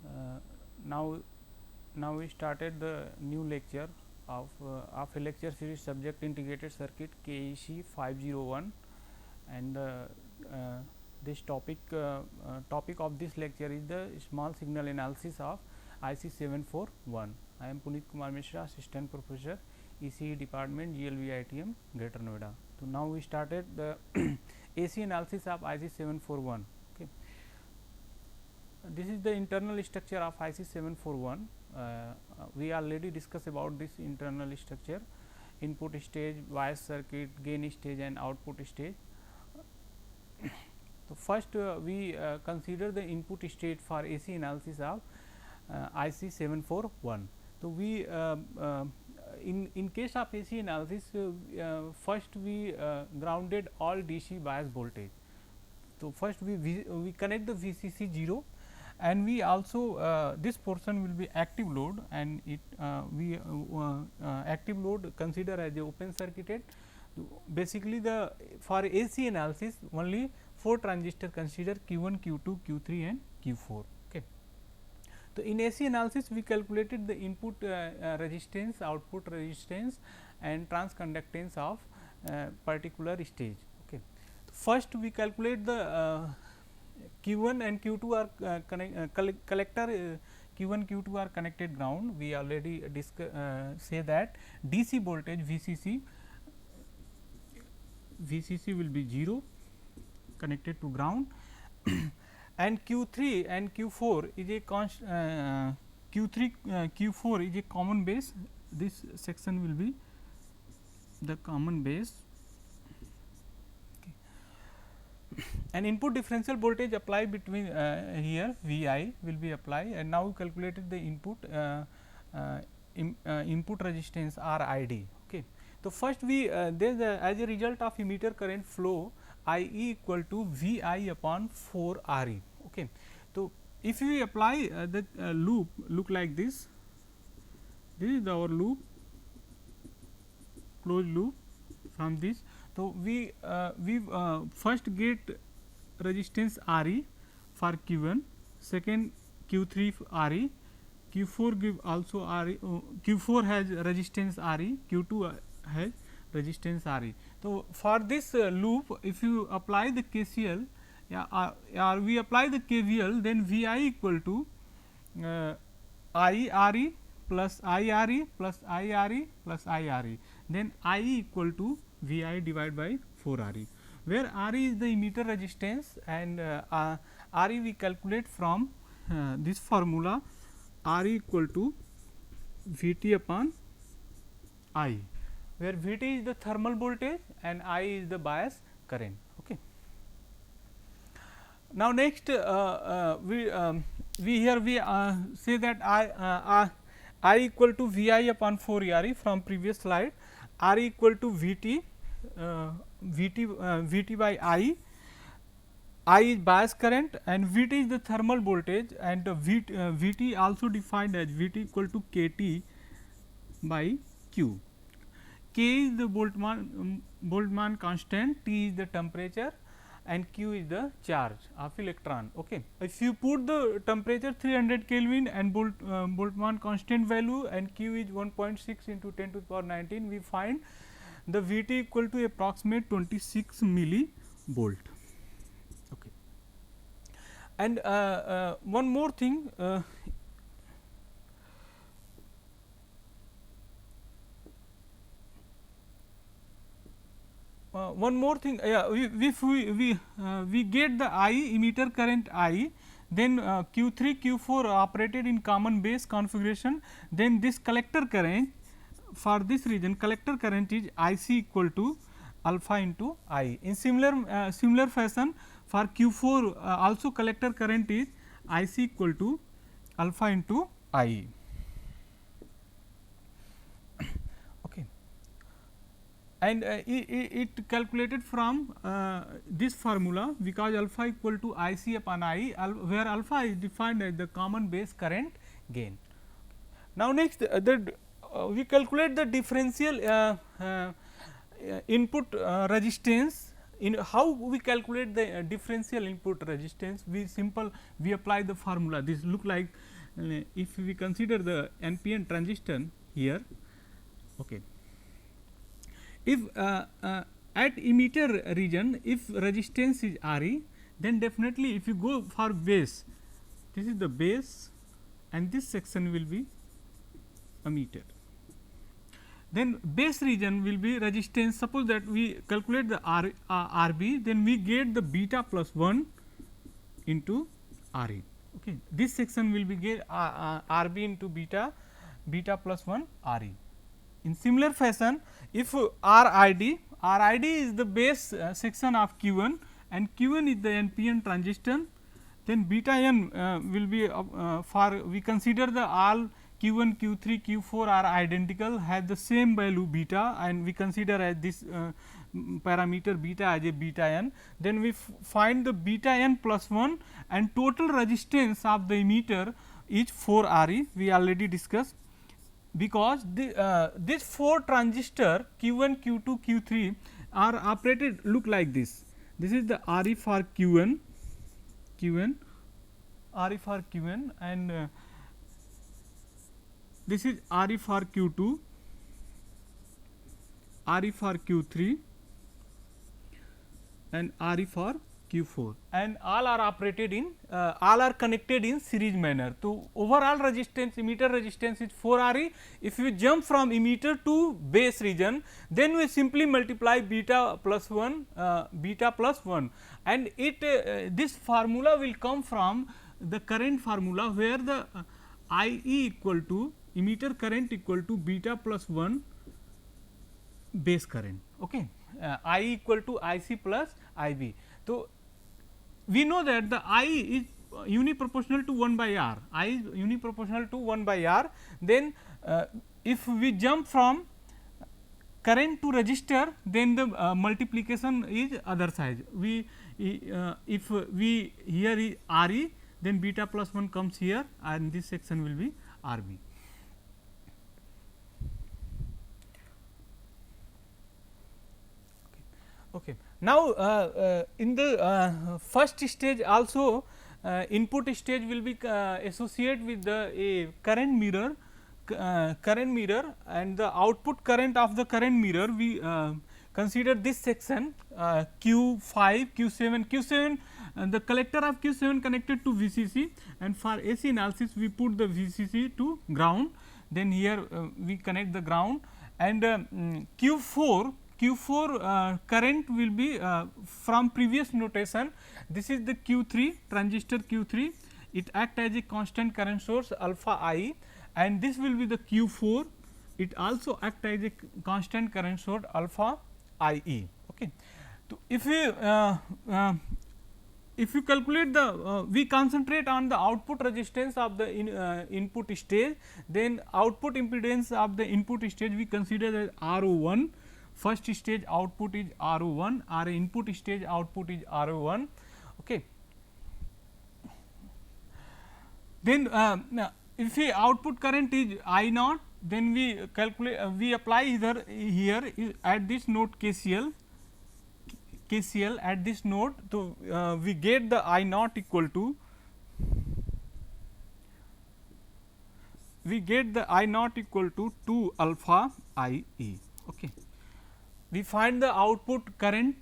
Uh, now, now we started the new lecture of a lecture series subject integrated circuit KEC 501, and this topic of this lecture is the small signal analysis of IC 741. I am Puneet Kumar Mishra, assistant professor, ECE department, GLV ITM, Greater Noida. So now we started the AC analysis of IC 741. Okay. This is the internal structure of IC 741. We already discussed about this internal structure: input stage, bias circuit, gain stage, and output stage. So first we consider the input state for AC analysis of IC 741. So we in case of AC analysis, first we grounded all DC bias voltage. So first we connect the VCC 0, and we also this portion will be active load, and it we active load consider as a open circuited. Basically, the for AC analysis only 4 transistor consider Q1, Q2, Q3 and Q4. Okay. So in AC analysis we calculated the input resistance, output resistance and transconductance of particular stage. Okay. First we calculate the Q1 and Q2 are collector Q1, Q2 are connected ground. We already say that DC voltage VCC will be 0 connected to ground and Q3 and Q4 is a Q3 Q4 is a common base. This section will be the common base. Okay. And input differential voltage applied between here Vi will be applied, and now we calculated the input input resistance RID. Okay. So first we there as a result of emitter current flow, I e equal to V I upon 4 R e. Okay. So if we apply the loop look like this is our loop, closed loop from this. So we first get resistance R e for Q1, second Q3 R e, Q4 give also R e, Q4 has resistance R e, Q2 has resistance R e. So for this loop, if you apply the KCL, or we apply the KVL, then V I equal to I R e plus I R e plus I R e plus I R e. Then I e equal to V I divided by 4 R e, where R e is the emitter resistance, and R e we calculate from this formula, R e equal to V t upon I, where V t is the thermal voltage and I is the bias current. Okay. Now next we here we say that I equal to V I upon 4 R e from previous slide. R equal to V t by I is bias current and V t is the thermal voltage, and V t also defined as V t equal to K T by Q. K is the Boltzmann constant, T is the temperature and Q is the charge of electron. Okay. If you put the temperature 300 Kelvin and Boltzmann constant value and Q is 1.6 into 10 to the power 19, we find the V t equal to approximate 26 millivolt. Okay. And one more thing, if we get the I emitter current I, then Q3 Q4 operated in common base configuration, then this collector current, for this region collector current is IC equal to alpha into I. In similar fashion for Q4 also collector current is IC equal to alpha into I. And it calculated from this formula, because alpha equal to I c upon I, where alpha is defined as the common base current gain. Now next we calculate the differential input resistance in how we calculate the differential input resistance, we apply the formula. This look like if we consider the NPN transistor here. Okay. If at emitter region, if resistance is Re, then definitely if you go for base, this is the base and this section will be emitter. Then base region will be resistance. Suppose that we calculate the Rb, then we get the beta plus 1 into Re. Okay. This section will be get Rb into beta plus 1 Re. In similar fashion, if RID is the base section of Q1 and Q1 is the NPN transistor, then beta n will be for we consider the all Q1, Q3, Q4 are identical, have the same value beta, and we consider as this parameter beta as a beta n. Then we find the beta n plus 1 and total resistance of the emitter is 4 Re, we already discussed. Because this 4 transistor Q1, Q2, Q3 are operated look like this. This is the Re for Q1, Re for Q1 and this is Re for Q2, Re for Q3 and Re for Q4, and all are operated in all are connected in series manner. So, overall resistance emitter resistance is 4 Re. If you jump from emitter to base region, then we simply multiply beta plus 1 and it this formula will come from the current formula, where the IE equal to emitter current equal to beta plus 1 base current. Okay. I equal to IC plus IB. So, we know that the I is uniproportional to 1 by R, I is uniproportional to 1 by R. Then if we jump from current to resistor, then the multiplication is other side. We if we here is Re, then beta plus 1 comes here and this section will be Rb. Okay. Now, in the first stage also input stage will be associated with the current mirror and the output current of the current mirror. We consider this section Q5, Q7 the collector of Q7 connected to VCC, and for AC analysis we put the VCC to ground. Then here we connect the ground, and Q4 current will be from previous notation. This is the Q3 transistor Q3, it act as a constant current source alpha I, and this will be the Q4, it also act as a constant current source alpha IE. Okay. So, if you calculate the we concentrate on the output resistance of the input stage, then output impedance of the input stage we consider as RO1. First stage output is RO1, our input stage output is RO1. Okay. Then if the output current is I naught, then we calculate we apply either here at this node KCL at this node. So, we get the I naught equal to we get the I naught equal to 2 alpha I e. Okay. We find the output current,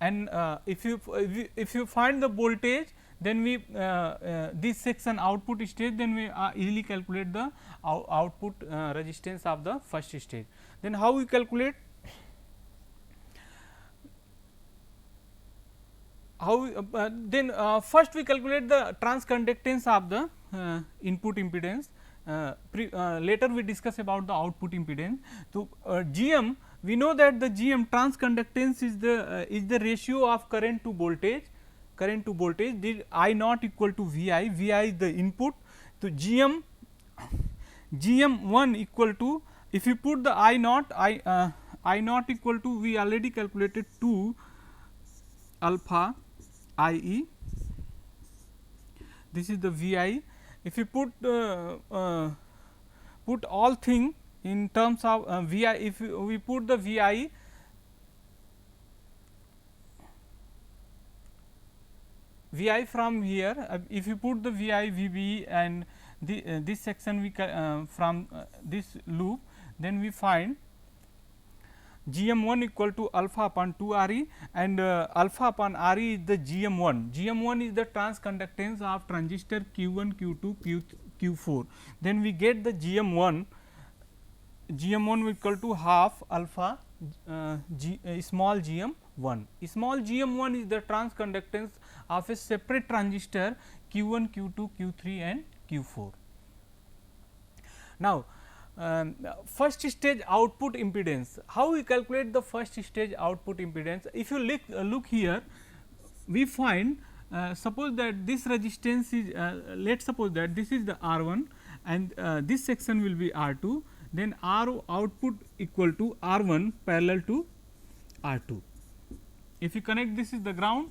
and if you find the voltage, then we this section output stage, then we easily calculate the output resistance of the first stage. Then how we calculate? First we calculate the transconductance of the input impedance. Later we discuss about the output impedance. So, GM, we know that the GM transconductance is the ratio of current to voltage. The I naught equal to Vi, Vi is the input. So, GM 1 equal to, if you put the I naught I naught equal to, we already calculated 2 alpha I e, this is the Vi. If you put all thing in terms of Vi, if we put the Vi V I from here, if you put the V I, V B and this section we from this loop, then we find G m 1 equal to alpha upon 2 R e, and alpha upon R e is the G m 1. G m 1 is the transconductance of transistor Q 1, Q 2, Q 4. Then we get the G m 1. G m 1 equal to half alpha small g m 1. Small g m 1 is the transconductance of a separate transistor Q 1, Q 2, Q 3 and Q 4. Now, first stage output impedance. How we calculate the first stage output impedance? If you look here, we find suppose that this resistance is let us suppose that this is the R 1 and this section will be R 2, then R output equal to R 1 parallel to R 2. If you connect, this is the ground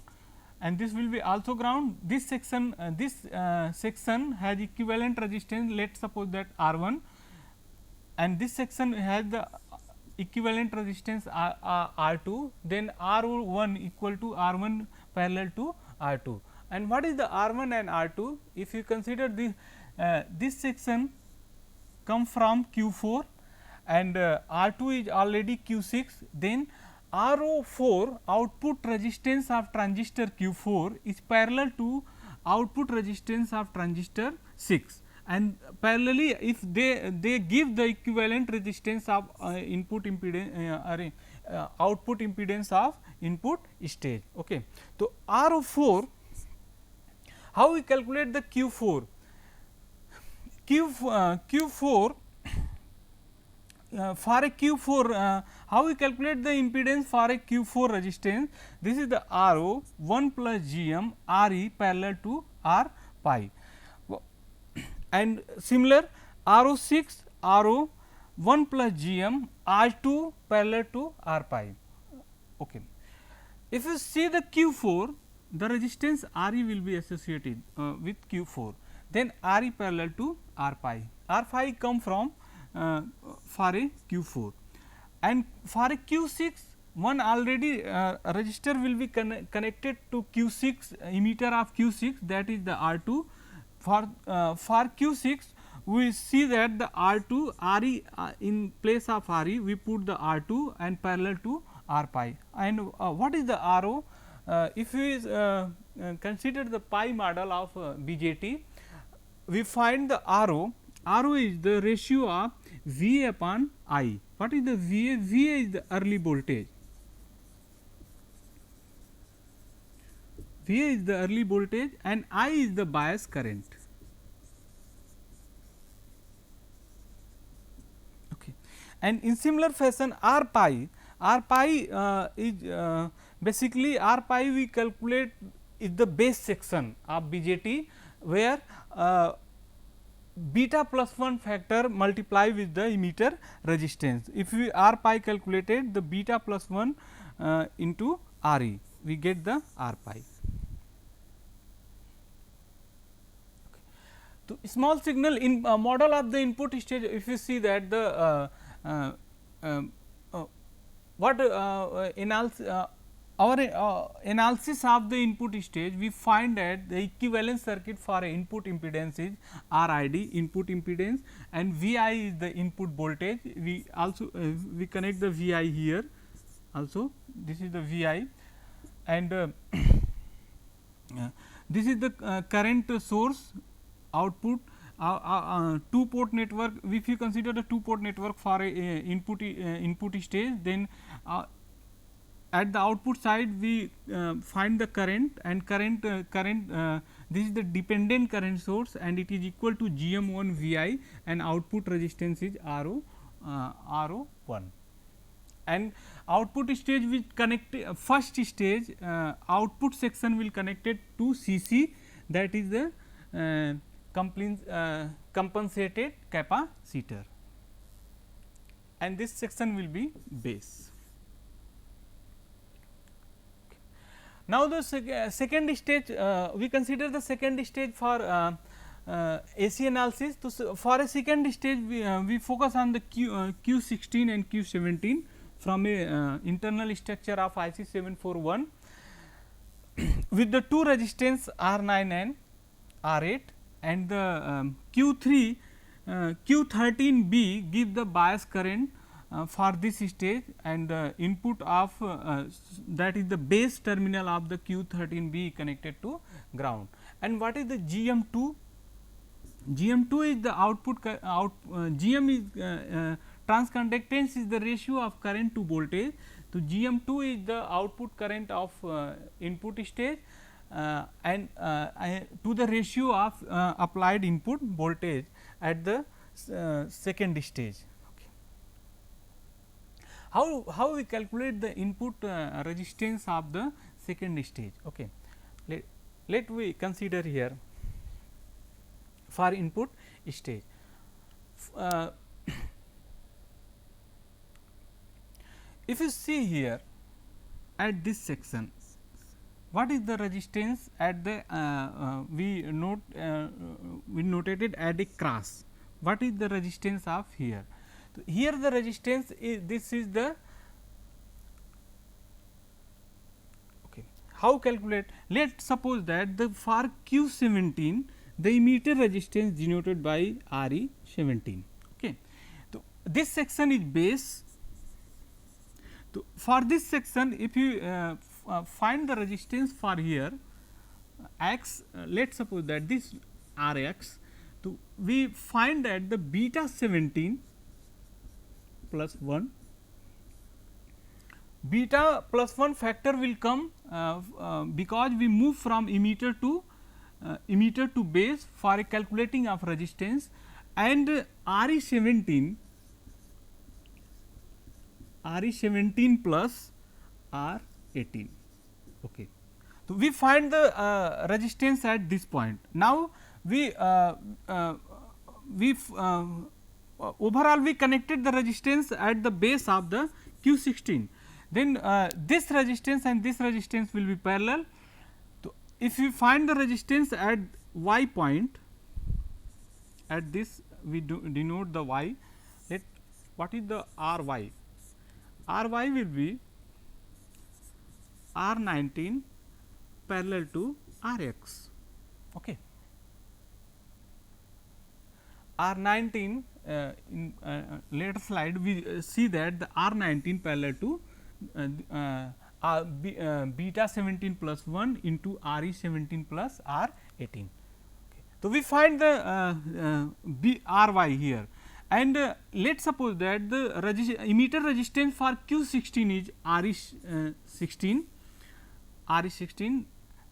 and this will be also ground. This section has equivalent resistance, let us suppose that R 1, and this section has the equivalent resistance R 2, then R 1 equal to R 1 parallel to R 2. And what is the R 1 and R 2? If you consider this section come from Q 4 and R 2 is already Q 6, then R O 4 output resistance of transistor Q 4 is parallel to output resistance of transistor 6, and parallelly if they give the equivalent resistance of input impedance output impedance of input stage. Okay. So, R O 4, how we calculate the Q 4? Q 4 for a Q 4, how we calculate the impedance for a Q 4 resistance? This is the R O 1 plus G M R E parallel to R pi, and similar R O 6 R O 1 plus G M R 2 parallel to R pi. Okay. If you see the Q 4, the resistance R E will be associated with Q 4, then R E parallel to R pi. R pi come from for a Q 4, and for a Q 6 one already resistor will be connected to Q 6 emitter of Q 6, that is the R 2. For Q 6 we see that the R 2 R E in place of R E we put the R 2 and parallel to R pi. And what is the R O? If we consider the pi model of BJT, we find the R O. R O is the ratio of V A upon I. What is the V A? V A is the early voltage. V A is the early voltage and I is the bias current. Okay. And in similar fashion, R pi is basically R pi we calculate is the base section of BJT, where beta plus 1 factor multiply with the emitter resistance. If we R pi calculated the beta plus 1 into R E, we get the R pi. To small signal in model of the input stage, if you see that the our analysis of the input stage, we find that the equivalent circuit for input impedance is R I D input impedance, and V I is the input voltage. We also we connect the V I here also, this is the V I, and this is the current source output. 2 port network, if you consider the 2 port network for a input stage, then at the output side we find the current, and current this is the dependent current source and it is equal to G M 1 V I, and output resistance is R O 1. And output stage will connect first stage output section will connected to C C, that is the compensated capacitor, and this section will be base. Now, the second stage we consider the second stage for AC analysis. So, for a second stage we focus on the Q 16 and Q 17 from a internal structure of IC 741. with the two resistance R 9 and R 8 and the Q 3 Q 13 B give the bias current for this stage, and the input of that is the base terminal of the Q 13 B connected to ground. And what is the GM 2? GM 2 is the output GM is transconductance is the ratio of current to voltage. So, GM 2 is the output current of input stage and to the ratio of applied input voltage at the second stage. Okay. How we calculate the input resistance of the second stage? Okay. Let we consider here for input stage. If you see here at this section, what is the resistance at the we notated at a cross. What is the resistance of here? So, here the resistance is, this is the okay. How calculate? Let us suppose that the for Q 17 the emitter resistance denoted by R E 17. Okay. So, this section is base. So, for this section, if you find the resistance for here x, let us suppose that this R x, so we find that the beta 17 plus 1, beta plus 1 factor will come because we move from emitter to base for a calculating of resistance, and R E 17 plus R 18. Okay. So, we find the resistance at this point. Now, we overall we connected the resistance at the base of the Q 16. Then this resistance and this resistance will be parallel. So, if we find the resistance at y point, at this we denote the y. Let what is the R y? R y will be R 19 parallel to R x. Okay. R 19 in later slide we see that the R 19 parallel to beta 17 plus 1 into R E 17 plus R 18. Okay. So, we find the R y here, and let us suppose that the emitter resistance for Q 16 is R E 16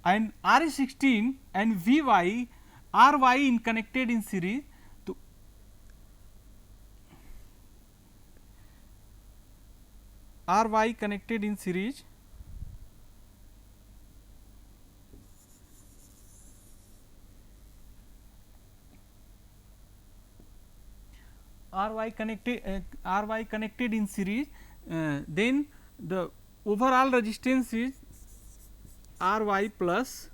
and R E 16 and V y R y in connected in series. To R y connected in series, R y connected in series, then the overall resistance is R y plus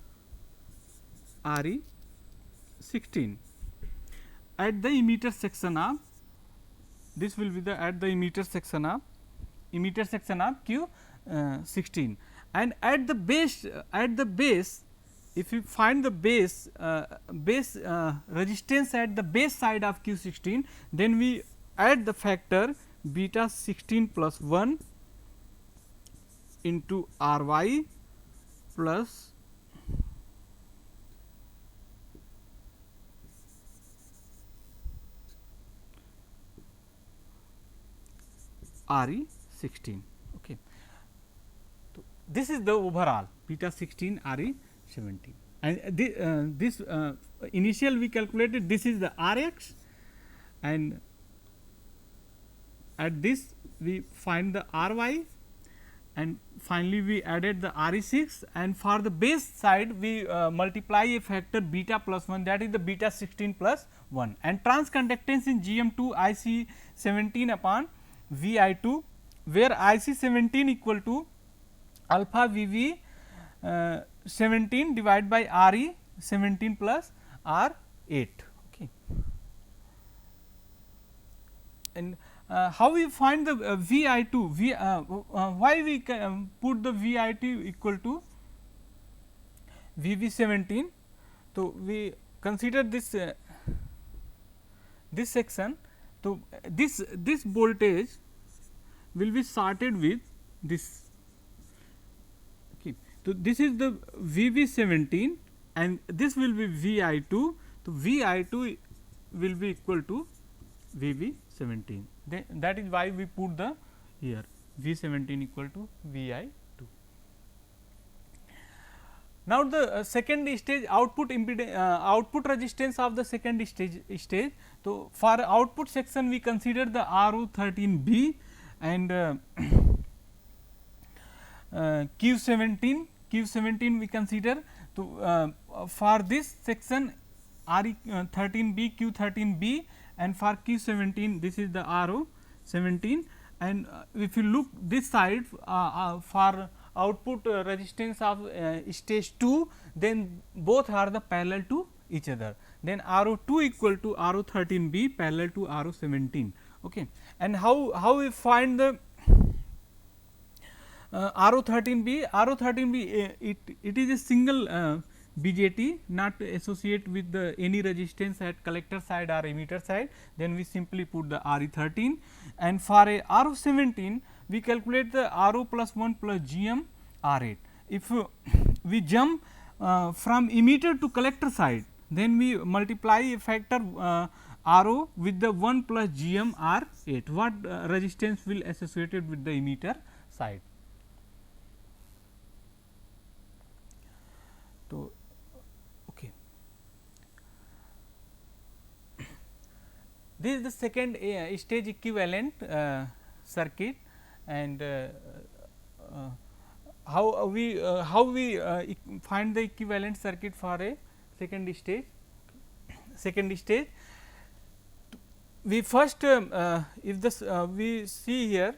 R E 16 at the emitter section of, this will be the at the emitter section of Q 16, and at the base if you find the base resistance at the base side of Q 16, then we add the factor beta 16 plus 1 into R y plus R E 16. Okay. So, this is the overall beta 16 R E 17, and this initial we calculated, this is the R x, and at this we find the R y, and finally, we added the R E 6, and for the base side we multiply a factor beta plus 1, that is the beta 16 plus 1, and transconductance in GM 2 I C 17 upon V I 2, where I C 17 equal to alpha V V 17 divided by R E 17 plus R 8. Okay. And how we find the V I 2? Why we put the V I 2 equal to VV17. So, we consider this section. So, this voltage will be started with this. Okay. So, this is the VV17 and this will be VI2. So, VI2 will be equal to VV17. Then that is why we put the here V17 equal to VI2. Now, the second stage output impedance, output resistance of the second stage. So, for output section we consider the RO13B and Q17 we consider. So, for this section RE13B, Q13B and for Q17 this is the RO17 and if you look this side for output resistance of stage 2, then both are the parallel to each other. Then RO2 equal to RO13B parallel to RO17. Okay. And how we find the RO13B? RO13B it is a single BJT not associate with the any resistance at collector side or emitter side, then we simply put the RE13 and for a RO17 we calculate the RO plus 1 plus GM R8. If we jump from emitter to collector side, then we multiply a factor RO with the 1 plus GM R8. What resistance will associated with the emitter side? So, okay. This is the second stage equivalent circuit and how we find the equivalent circuit for a second stage. We first if this we see here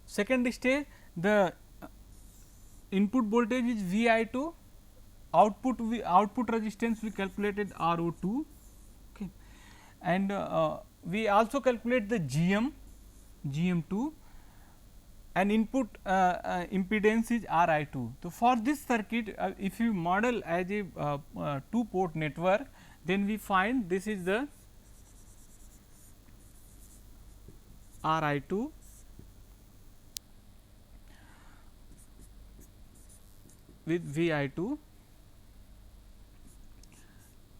second stage, the input voltage is VI2, output resistance we calculated RO2, okay. And we also calculate the GM2 and input impedance is RI2. So, for this circuit if you model as a 2 port network, then we find this is the RI2 with VI2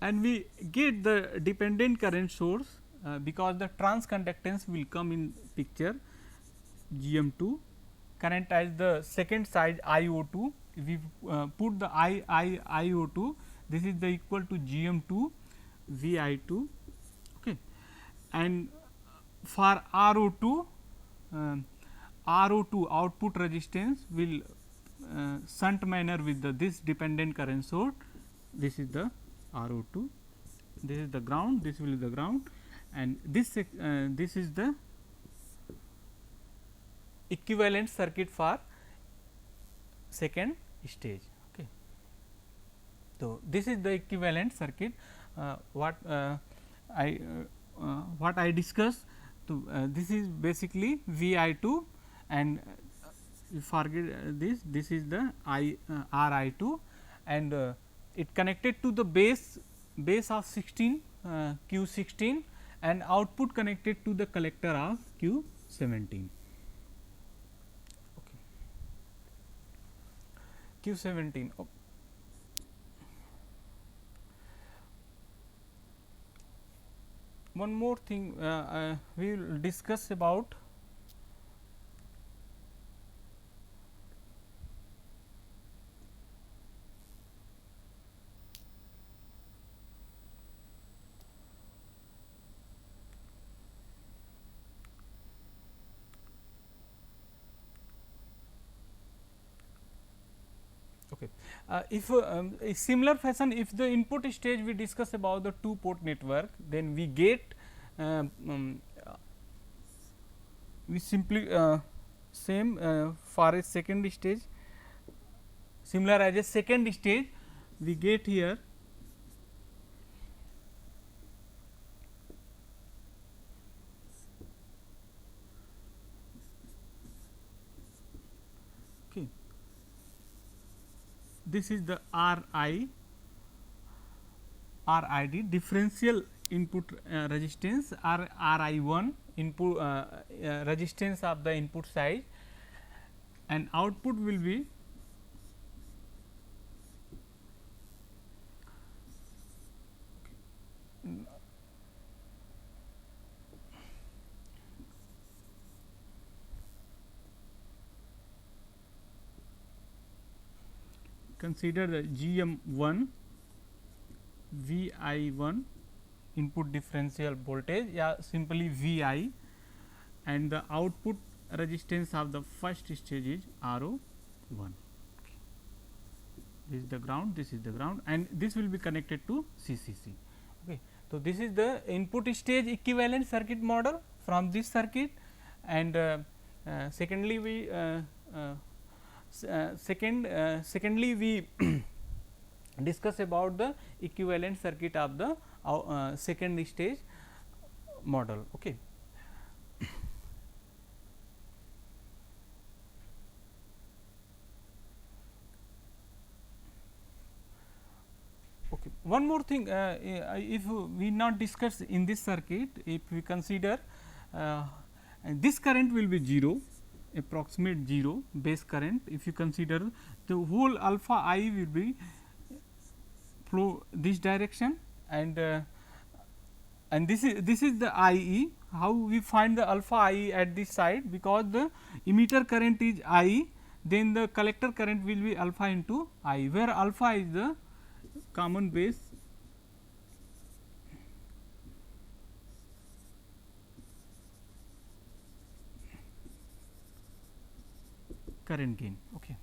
and we get the dependent current source because the transconductance will come in picture GM2, current as the second side IO2. If we put the IO2, this is the equal to GM2 VI2, okay. And for RO2 output resistance will shunt manner with this dependent current source. This is the RO2, this is the ground, this will be the ground and this is the equivalent circuit for second stage, okay. So, this is the equivalent circuit what I discussed. So, this is basically VI2 and you forget this is the RI2 and it connected to the base of 16 Q16 and output connected to the collector of Q17. Okay. Q17. Okay. One more thing we will discuss about okay. If a similar fashion, if the input stage we discuss about the 2 port network, then we get we simply same for a second stage, similar as a second stage we get here this is the RID differential input resistance, RI1 input resistance of the input side, and output will be consider the GM1 VI1 input differential voltage, simply VI, and the output resistance of the first stage is RO1. This is the ground, this is the ground, and this will be connected to CCC. Okay. So, this is the input stage equivalent circuit model from this circuit, and secondly we secondly we discuss about the equivalent circuit of the second stage model. Okay. Okay. One more thing, if we not discuss in this circuit, if we consider this current will be 0, approximate 0 base current. If you consider the whole alpha I will be flow this direction, and this is the IE. How we find the alpha IE at this side? Because the emitter current is I, then the collector current will be alpha into I, where alpha is the common base current gain. Okay.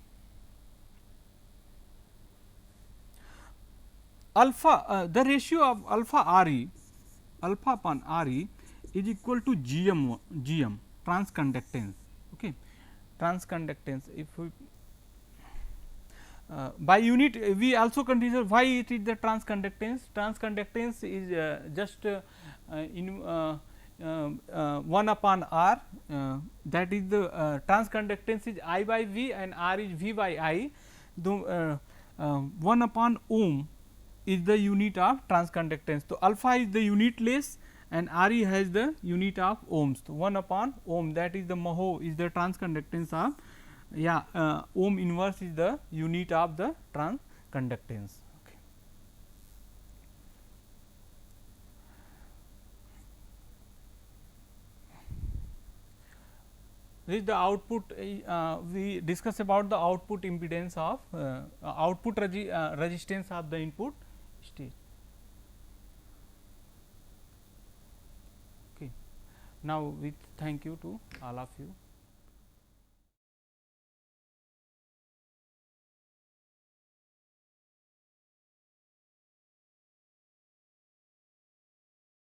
Alpha the ratio of alpha RE, alpha upon RE is equal to GM transconductance. Okay. Transconductance, if we by unit we also consider why it is the transconductance. Transconductance is just in 1 upon R, that is the transconductance is I by V and R is V by I. The 1 upon ohm is the unit of transconductance. So, alpha is the unitless and RE has the unit of ohms. So, 1 upon ohm, that is the mho is the transconductance of ohm inverse is the unit of the transconductance. Okay. This is the output, we discuss about the output impedance of output resistance of the input stage. Okay. Now, we thank you to all of you.